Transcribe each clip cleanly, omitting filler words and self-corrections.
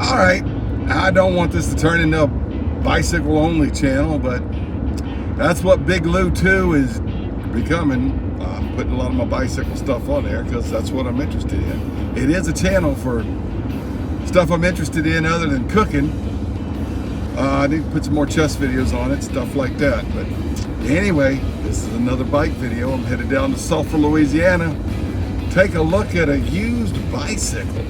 All right, I don't want this to turn into a bicycle only channel, but that's what Big Lou 2 is becoming. I'm putting a lot of my bicycle stuff on there because that's what I'm interested in. It is a channel for stuff I'm interested in other than cooking. I need to put some more chess videos on it, stuff like that. But anyway, this is another bike video. I'm headed down to Sulphur, Louisiana. Take a look at a used bicycle.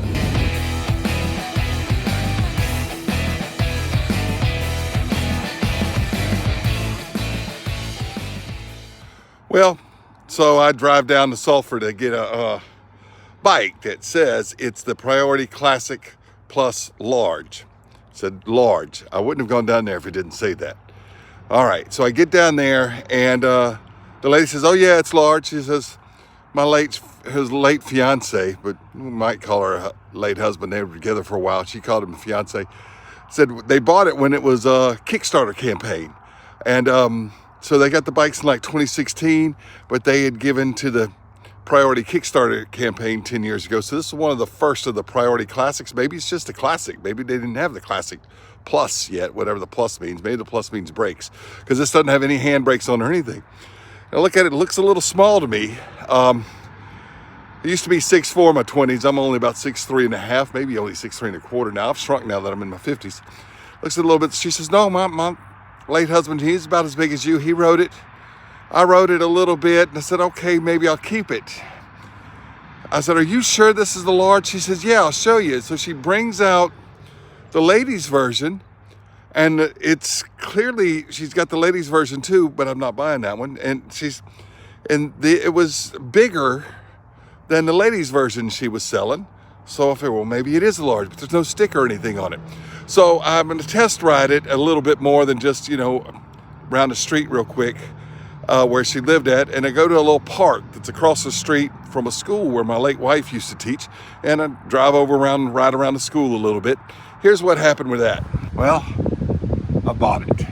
Well, so I drive down to Sulphur to get a bike that says it's the Priority Classic Plus Large. It said large. I wouldn't have gone down there if it didn't say that. All right, so I get down there and the lady says, "Oh yeah, it's large." She says, his late fiance, but we might call her late husband. They were together for a while. She called him fiance. Said they bought it when it was a Kickstarter campaign, and so they got the bikes in like 2016, but they had given to the Priority Kickstarter campaign 10 years ago. So this is one of the first of the Priority Classics. Maybe it's just a classic. Maybe they didn't have the Classic Plus yet, whatever the plus means. Maybe the plus means brakes, because this doesn't have any hand brakes on or anything. Now look at it, it looks a little small to me. I used to be 6'4" in my 20s. I'm only about 6'3" and a half, maybe only 6'3" and a quarter now. I've shrunk now that I'm in my 50s. Looks a little bit, she says, "No, my late husband, he's about as big as you. He rode it. I rode it a little bit." And I said, "Okay, maybe I'll keep it." I said, "Are you sure this is the large?" She says, "Yeah, I'll show you." So she brings out the ladies version, and it's clearly, she's got the ladies version too, but I'm not buying that one. And it was bigger than the ladies version she was selling. So I figured, well, maybe it is a large, but there's no sticker or anything on it. So I'm going to test ride it a little bit more than just, around the street real quick, where she lived at. And I go to a little park that's across the street from a school where my late wife used to teach. And I drive ride around the school a little bit. Here's what happened with that. Well, I bought it.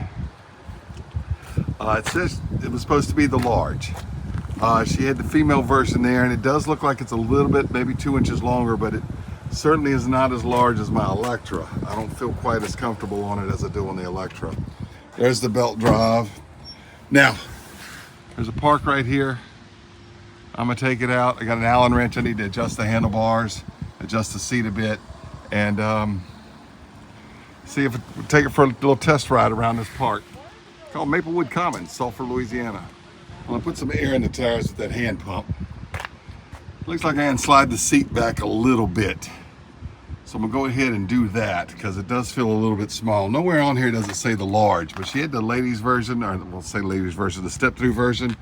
It says it was supposed to be the large. She had the female version there, and it does look like it's a little bit, maybe 2 inches longer, but it certainly is not as large as my Electra. I don't feel quite as comfortable on it as I do on the Electra. There's the belt drive. Now, there's a park right here. I'm gonna take it out. I got an Allen wrench. I need to adjust the handlebars, adjust the seat a bit, and see if we'll take it for a little test ride around this park. It's called Maplewood Commons, Sulphur, Louisiana. I'm gonna put some air in the tires with that hand pump. Looks like I can slide the seat back a little bit. So I'm gonna go ahead and do that because it does feel a little bit small. Nowhere on here does it say the large, but she had the ladies version, or we'll say ladies version, the step-through version.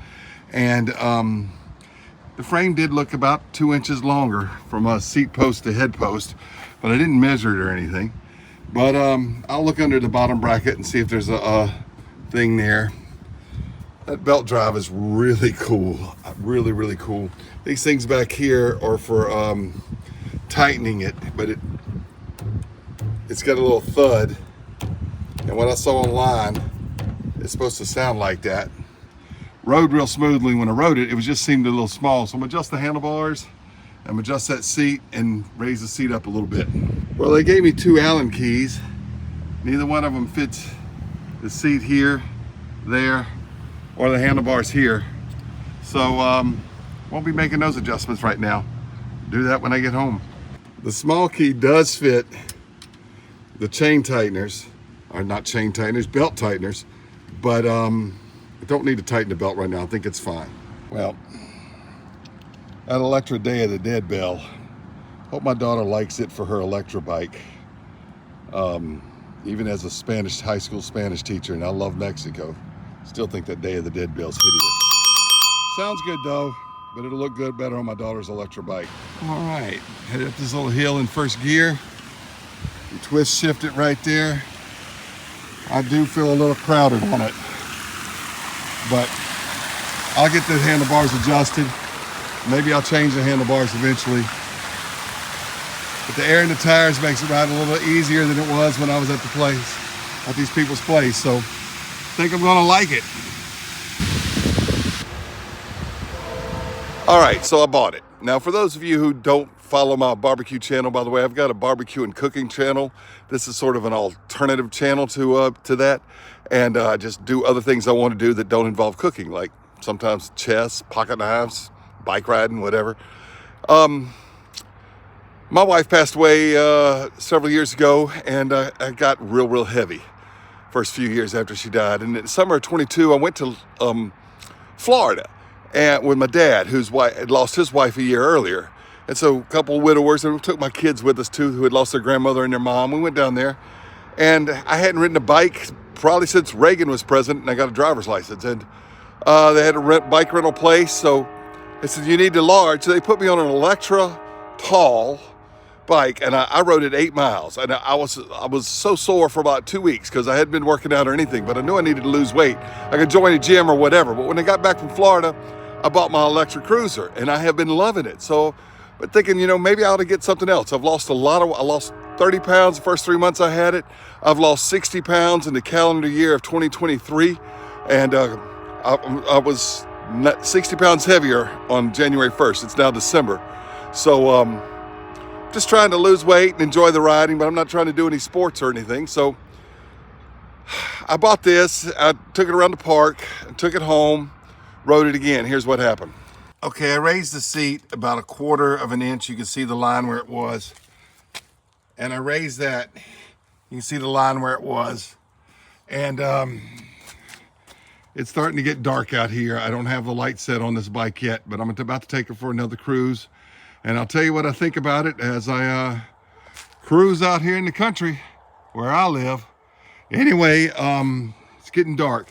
And the frame did look about 2 inches longer from a seat post to head post, but I didn't measure it or anything. But I'll look under the bottom bracket and see if there's a thing there. That belt drive is really cool, really, really cool. These things back here are for tightening it, but it's got a little thud. And what I saw online, it's supposed to sound like that. Rode real smoothly when I rode it. It was just seemed a little small. So I'm gonna adjust the handlebars, I'm gonna adjust that seat and raise the seat up a little bit. Well, they gave me 2 Allen keys. Neither one of them fits the seat here, there, or the handlebars here. So won't be making those adjustments right now. Do that when I get home. The small key does fit the chain tighteners, or not chain tighteners, belt tighteners, but I don't need to tighten the belt right now. I think it's fine. Well, that Electra Day of the Dead bell, hope my daughter likes it for her Electra bike. Even as a high school Spanish teacher, and I love Mexico, still think that Day of the Dead bell's hideous. Sounds good though, but it'll look good better on my daughter's Electra bike. All right, headed up this little hill in first gear. You twist shift it right there. I do feel a little crowded on it, but I'll get the handlebars adjusted. Maybe I'll change the handlebars eventually. But the air in the tires makes it ride a little bit easier than it was when I was at the place, at these people's place. So I think I'm gonna like it. All right, so I bought it. Now, for those of you who don't follow my barbecue channel, by the way. I've got a barbecue and cooking channel. This is sort of an alternative channel to that. And I just do other things I want to do that don't involve cooking, like sometimes chess, pocket knives, bike riding, whatever. My wife passed away several years ago, and I got real heavy first few years after she died. And in the summer of 22, I went to Florida and with my dad, whose wife had lost his wife a year earlier. And so a couple of widowers, and we took my kids with us too, who had lost their grandmother and their mom. We went down there, and I hadn't ridden a bike probably since Reagan was president, and I got a driver's license. And they had a bike rental place, so they said, you need the large. So they put me on an Electra tall bike, and I rode it 8 miles, and I was so sore for about 2 weeks because I hadn't been working out or anything, but I knew I needed to lose weight. I could join a gym or whatever. But when I got back from Florida, I bought my electric cruiser, and I have been loving it. So, but thinking, you know, maybe I ought to get something else. I lost 30 pounds the first 3 months I had it. I've lost 60 pounds in the calendar year of 2023, and I was 60 pounds heavier on January 1st. It's now December. So, just trying to lose weight and enjoy the riding, but I'm not trying to do any sports or anything. So I bought this, I took it around the park, took it home, rode it again. Here's what happened. Okay, I raised the seat about 1/4 of an inch. You can see the line where it was. And I raised that, you can see the line where it was. And it's starting to get dark out here. I don't have the light set on this bike yet, but I'm about to take it for another cruise. And I'll tell you what I think about it as I cruise out here in the country where I live. Anyway, it's getting dark.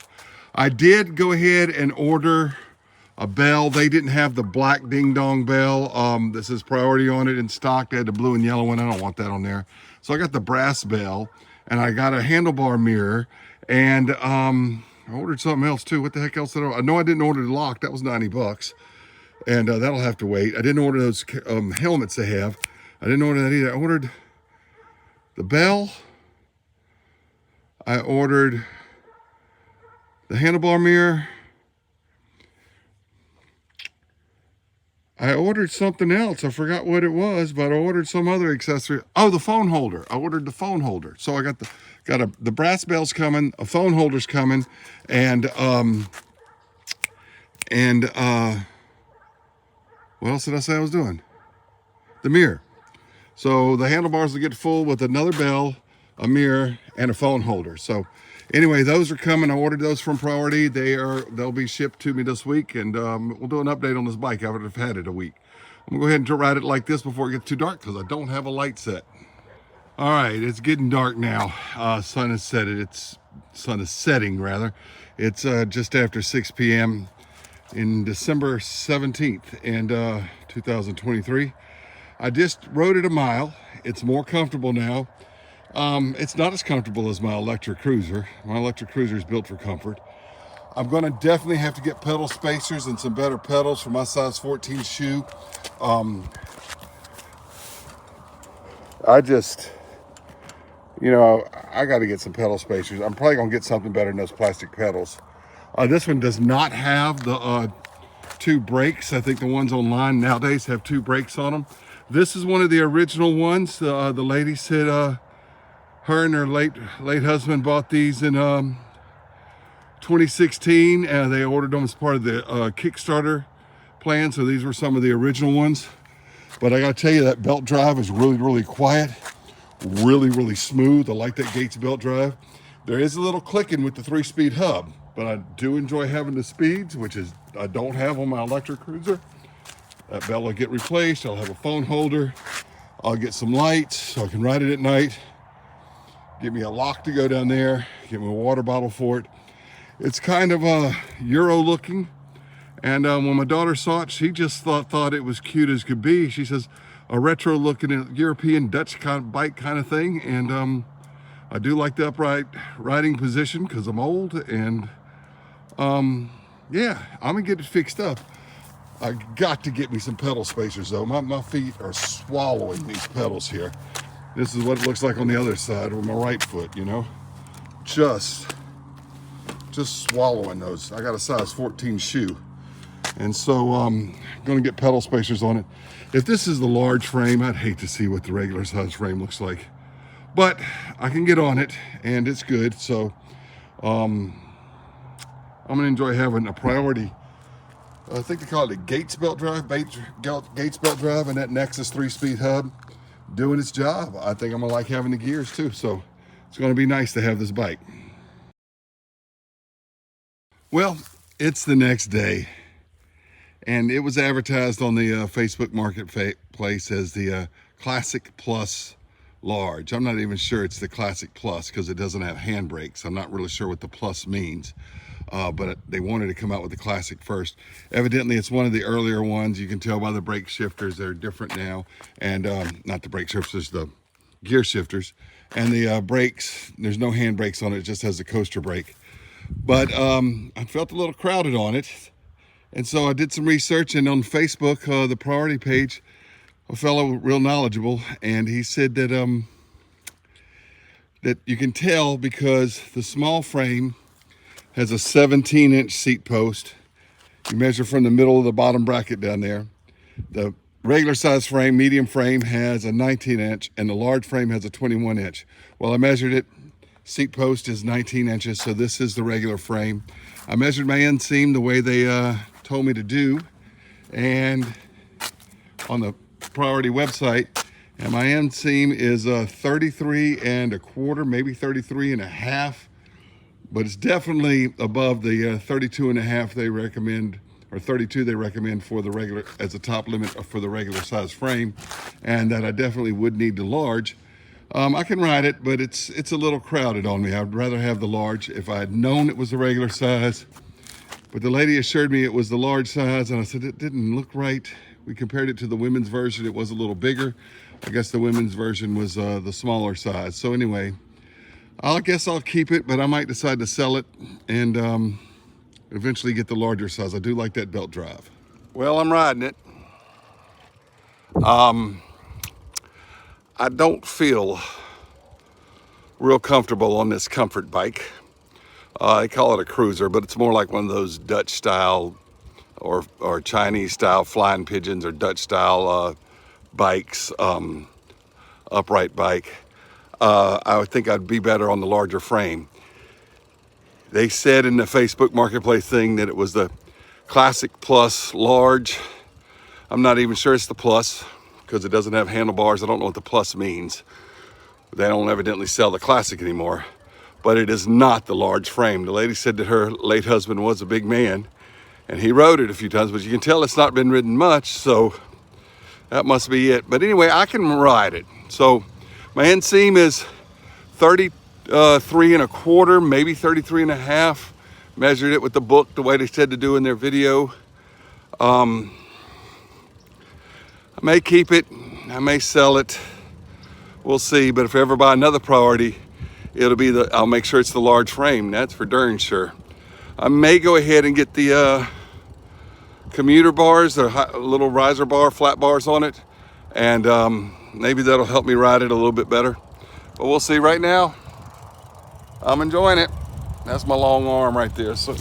I did go ahead and order a bell. They didn't have the black ding dong bell. This is priority on it in stock. They had the blue and yellow one. I don't want that on there. So I got the brass bell, and I got a handlebar mirror, and I ordered something else too. What the heck else did I know? I didn't order the lock. That was $90. And that'll have to wait. I didn't order those helmets they have. I didn't order that either. I ordered the bell. I ordered the handlebar mirror. I ordered something else. I forgot what it was, but I ordered some other accessory. Oh, the phone holder. I ordered the phone holder. So I got the brass bell's coming, a phone holder's coming, and what else did I say I was doing? The mirror. So the handlebars will get full with another bell, a mirror, and a phone holder. So anyway, those are coming. I ordered those from Priority. They'll be shipped to me this week, and we'll do an update on this bike after I've had it a week. I'm gonna go ahead and ride it like this before it gets too dark because I don't have a light set. All right, it's getting dark now. Sun is setting rather. It's just after 6 p.m. in December 17th in 2023. I just rode it a mile. It's more comfortable now. It's not as comfortable as my electric cruiser. My electric cruiser is built for comfort. I'm gonna definitely have to get pedal spacers and some better pedals for my size 14 shoe. I just, you know, I gotta get some pedal spacers. I'm probably gonna get something better than those plastic pedals. This one does not have the 2 brakes. I think the ones online nowadays have 2 brakes on them. This is one of the original ones. The lady said her and her late husband bought these in 2016. They ordered them as part of the Kickstarter plan. So these were some of the original ones. But I gotta tell you, that belt drive is really quiet, really smooth. I like that Gates belt drive. There is a little clicking with the 3-speed hub, but I do enjoy having the speeds, which is I don't have on my electric cruiser. That belt will get replaced. I'll have a phone holder. I'll get some lights so I can ride it at night. Get me a lock to go down there. Get me a water bottle for it. It's kind of Euro looking. And when my daughter saw it, she just thought it was cute as could be. She says, a retro looking European Dutch kind of bike kind of thing. And I do like the upright riding position because I'm old. And yeah, I'm gonna get it fixed up. I got to get me some pedal spacers though. My feet are swallowing these pedals here. This is what it looks like on the other side with my right foot, you know? Just swallowing those. I got a size 14 shoe. And so I'm gonna get pedal spacers on it. If this is the large frame, I'd hate to see what the regular size frame looks like. But I can get on it and it's good. So I'm gonna enjoy having a priority. I think they call it a Gates belt drive, Gates belt drive, and that Nexus 3-speed hub doing its job. I think I'm gonna like having the gears too. So it's gonna be nice to have this bike. Well, it's the next day, and it was advertised on the Facebook Marketplace as the Classic Plus Large. I'm not even sure it's the Classic Plus because it doesn't have handbrakes. I'm not really sure what the plus means, but they wanted to come out with the Classic first. Evidently, it's one of the earlier ones. You can tell by the brake shifters, they're different now. And not the brake shifters, the gear shifters. And the brakes, there's no handbrakes on it, it just has a coaster brake. But I felt a little crowded on it. And so I did some research, and on Facebook, the priority page, a fellow real knowledgeable, and he said that that you can tell because the small frame has a 17-inch seat post. You measure from the middle of the bottom bracket down there. The regular size frame, medium frame, has a 19-inch, and the large frame has a 21-inch. Well, I measured it. Seat post is 19 inches, so this is the regular frame. I measured my inseam the way they told me to do, and on the priority website, and my inseam is 33 1/4, maybe 33 1/2, but it's definitely above the 32 1/2 they recommend, or 32 they recommend for the regular, as a top limit for the regular size frame, and that I definitely would need the large. I can ride it, but it's a little crowded on me. I'd rather have the large if I had known it was the regular size. But the lady assured me it was the large size, and I said it didn't look right. We compared it to the women's version. It was a little bigger. I guess the women's version was the smaller size. So anyway, I guess I'll keep it, but I might decide to sell it and eventually get the larger size. I do like that belt drive. Well, I'm riding it. I don't feel real comfortable on this comfort bike. They call it a cruiser, but it's more like one of those Dutch style or Chinese style flying pigeons or Dutch style bikes, upright bike. I would think I'd be better on the larger frame. They said in the Facebook Marketplace thing that it was the Classic Plus Large. I'm not even sure it's the Plus because it doesn't have handlebars. I don't know what the Plus means. They don't evidently sell the Classic anymore, but it is not the large frame. The lady said that her late husband was a big man and he rode it a few times, but you can tell it's not been ridden much, so that must be it. But anyway, I can ride it. So my inseam is 33 1/4, maybe 33 1/2. Measured it with the book the way they said to do in their video. I may keep it, I may sell it, we'll see. But if I ever buy another priority, it'll be I'll make sure it's the large frame, that's for darn sure. I may go ahead and get the commuter bars, the little riser bar, flat bars on it, and maybe that'll help me ride it a little bit better. But we'll see. Right now, I'm enjoying it. That's my long arm right there. So.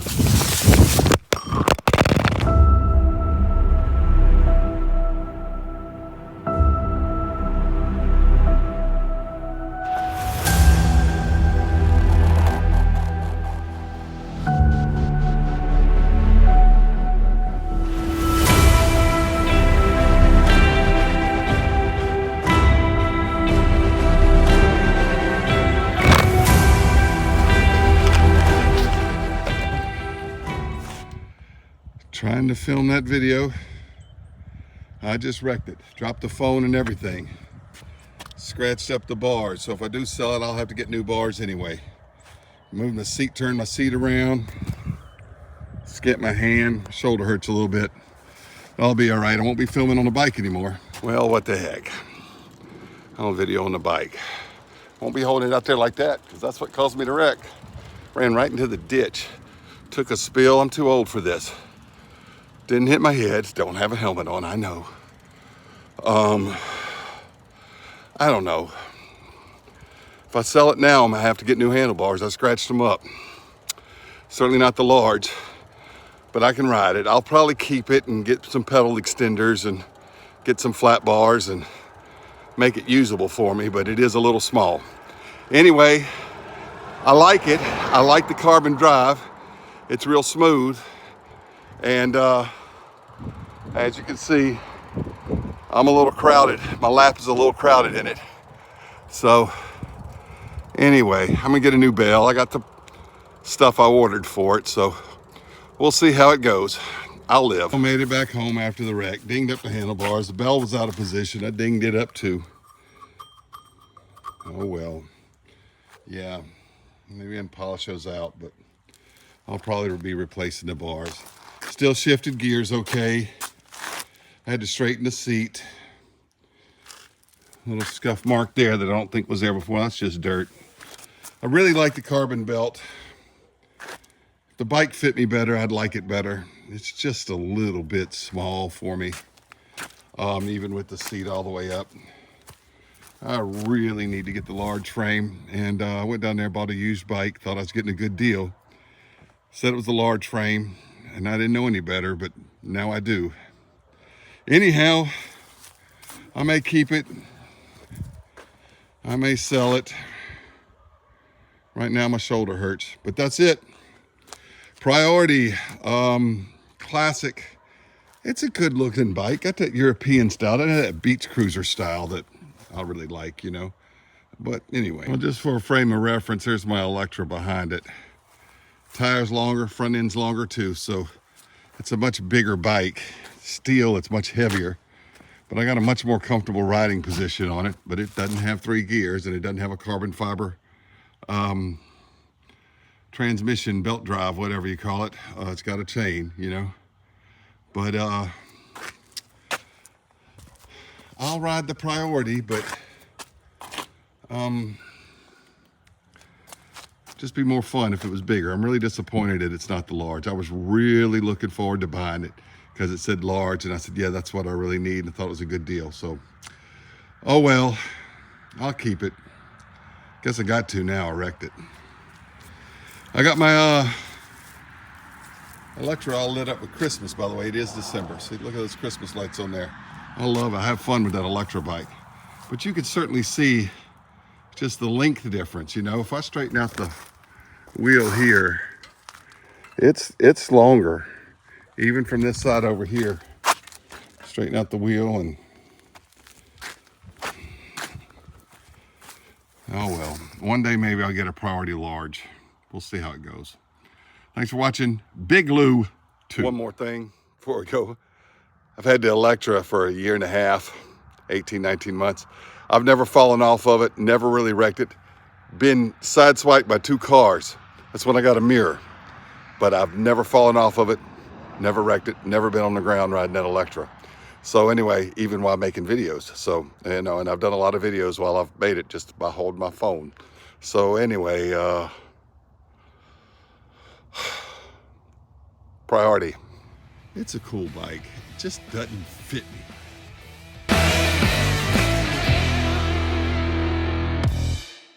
Trying to film that video. I just wrecked it. Dropped the phone and everything. Scratched up the bars. So if I do sell it, I'll have to get new bars anyway. Move the seat, turn my seat around. Skip my hand. Shoulder hurts a little bit. I'll be all right. I won't be filming on the bike anymore. Well, what the heck. I'll video on the bike. Won't be holding it out there like that because that's what caused me to wreck. Ran right into the ditch. Took a spill. I'm too old for this. Didn't hit my head. Don't have a helmet on, I know. I don't know. If I sell it now, I'm gonna have to get new handlebars. I scratched them up. Certainly not the large. but I can ride it. I'll probably keep it and get some pedal extenders and get some flat bars and make it usable for me, but it is a little small. Anyway, I like it. I like the carbon drive. It's real smooth. And as you can see, I'm a little crowded. My lap is a little crowded in it. So anyway, I'm gonna get a new bell. I got the stuff I ordered for it, so we'll see how it goes. I'll live. I made it back home after the wreck. Dinged up the handlebars. The bell was out of position. I dinged it up too. Oh well. Yeah, maybe I can polish those out, but I'll probably be replacing the bars. Still shifted gears okay. I had to straighten the seat. A little scuff mark there that I don't think was there before. That's just dirt. I really like the carbon belt. If the bike fit me better, I'd like it better. It's just a little bit small for me, even with the seat all the way up. I really need to get the large frame, and I went down there, bought a used bike, thought I was getting a good deal. Said it was a large frame, and I didn't know any better, but now I do. Anyhow, I may keep it. I may sell it. Right now my shoulder hurts, but that's it. Priority, classic. It's a good looking bike. Got that European style, that beach cruiser style that I really like, you know. But anyway, well, just for a frame of reference, here's my Electra behind it. Tires longer, front end's longer too, so it's a much bigger bike. Steel, it's much heavier. But I got a much more comfortable riding position on it, but it doesn't have 3 gears and it doesn't have a carbon fiber transmission, belt drive, whatever you call it. It's got a chain, you know. But I'll ride the Priority, but just be more fun if it was bigger. I'm really disappointed that it's not the large. I was really looking forward to buying it because it said large, and I said, yeah, that's what I really need, and I thought it was a good deal. So, oh well, I'll keep it. Guess I got to now. I wrecked it. I got my Electra all lit up with Christmas, by the way. It is December. See, look at those Christmas lights on there. I love it. I have fun with that Electra bike. But you can certainly see just the length difference, you know. If I straighten out the wheel here, it's longer. Even from this side over here. Straighten out the wheel and oh well. One day maybe I'll get a Priority large. We'll see how it goes. Thanks for watching Big Lou 2. One more thing before we go. I've had the Electra for 1.5 years, 18, 19 months. I've never fallen off of it, never really wrecked it. Been sideswiped by 2 cars. That's when I got a mirror. But I've never fallen off of it, never wrecked it, never been on the ground riding that Electra. So anyway, even while making videos. So, you know, and I've done a lot of videos while I've made it just by holding my phone. So anyway, Priority. It's a cool bike. It just doesn't fit me.